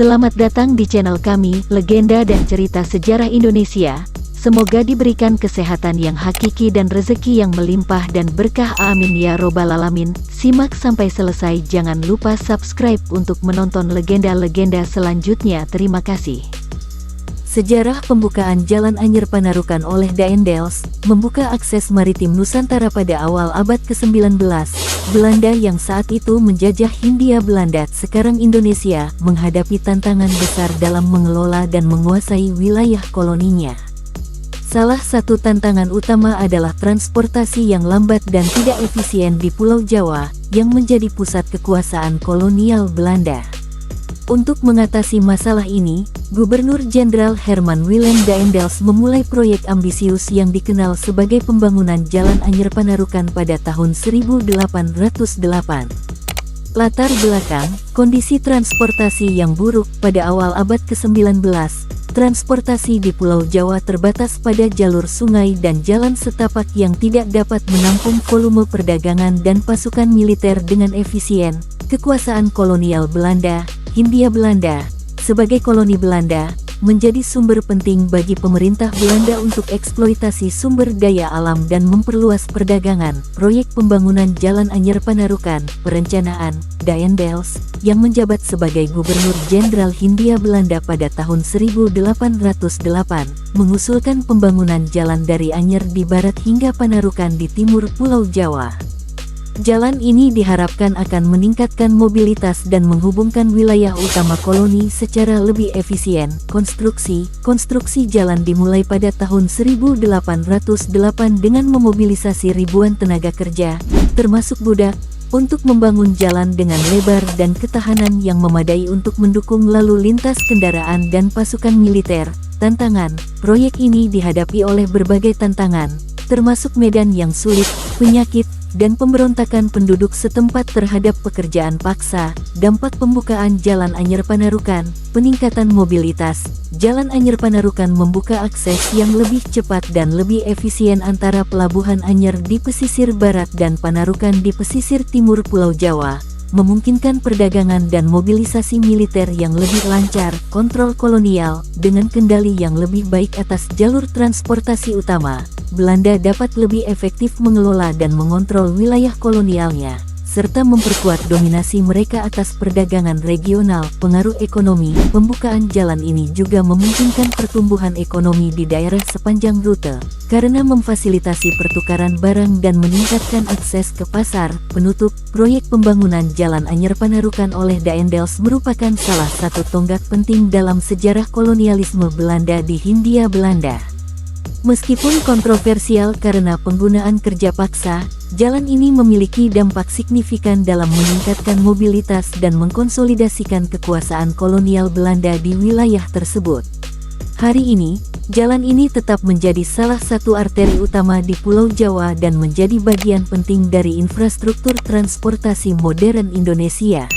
Selamat datang di channel kami, Legenda dan Cerita Sejarah Indonesia. Semoga diberikan kesehatan yang hakiki dan rezeki yang melimpah dan berkah, amin ya robbal alamin. Simak sampai selesai, jangan lupa subscribe untuk menonton legenda-legenda selanjutnya. Terima kasih. Sejarah pembukaan Jalan Anyer Panarukan oleh Daendels membuka akses maritim Nusantara pada awal abad ke-19. Belanda yang saat itu menjajah Hindia Belanda, sekarang Indonesia, menghadapi tantangan besar dalam mengelola dan menguasai wilayah koloninya. Salah satu tantangan utama adalah transportasi yang lambat dan tidak efisien di Pulau Jawa, yang menjadi pusat kekuasaan kolonial Belanda. Untuk mengatasi masalah ini, Gubernur Jenderal Herman Willem Daendels memulai proyek ambisius yang dikenal sebagai pembangunan Jalan Anyer Panarukan pada tahun 1808. Latar belakang, kondisi transportasi yang buruk pada awal abad ke-19. Transportasi di Pulau Jawa terbatas pada jalur sungai dan jalan setapak yang tidak dapat menampung volume perdagangan dan pasukan militer dengan efisien. Kekuasaan kolonial Belanda, Hindia Belanda, sebagai koloni Belanda, menjadi sumber penting bagi pemerintah Belanda untuk eksploitasi sumber daya alam dan memperluas perdagangan. Proyek pembangunan Jalan Anyer Panarukan, perencanaan Daendels, yang menjabat sebagai Gubernur Jenderal Hindia Belanda pada tahun 1808, mengusulkan pembangunan jalan dari Anyer di barat hingga Panarukan di timur Pulau Jawa. Jalan ini diharapkan akan meningkatkan mobilitas dan menghubungkan wilayah utama koloni secara lebih efisien. Konstruksi jalan dimulai pada tahun 1808 dengan memobilisasi ribuan tenaga kerja, termasuk budak, untuk membangun jalan dengan lebar dan ketahanan yang memadai untuk mendukung lalu lintas kendaraan dan pasukan militer. Tantangan, proyek ini dihadapi oleh berbagai tantangan, termasuk medan yang sulit, penyakit, dan pemberontakan penduduk setempat terhadap pekerjaan paksa. Dampak pembukaan Jalan Anyer Panarukan, peningkatan mobilitas. Jalan Anyer Panarukan membuka akses yang lebih cepat dan lebih efisien antara Pelabuhan Anyer di pesisir barat dan Panarukan di pesisir timur Pulau Jawa, memungkinkan perdagangan dan mobilisasi militer yang lebih lancar. Kontrol kolonial, dengan kendali yang lebih baik atas jalur transportasi utama, Belanda dapat lebih efektif mengelola dan mengontrol wilayah kolonialnya, serta memperkuat dominasi mereka atas perdagangan regional. Pengaruh ekonomi, pembukaan jalan ini juga memungkinkan pertumbuhan ekonomi di daerah sepanjang rute, karena memfasilitasi pertukaran barang dan meningkatkan akses ke pasar. Penutup, proyek pembangunan Jalan Anyer Panarukan oleh Daendels merupakan salah satu tonggak penting dalam sejarah kolonialisme Belanda di Hindia Belanda. Meskipun kontroversial karena penggunaan kerja paksa, jalan ini memiliki dampak signifikan dalam meningkatkan mobilitas dan mengkonsolidasikan kekuasaan kolonial Belanda di wilayah tersebut. Hari ini, jalan ini tetap menjadi salah satu arteri utama di Pulau Jawa dan menjadi bagian penting dari infrastruktur transportasi modern Indonesia.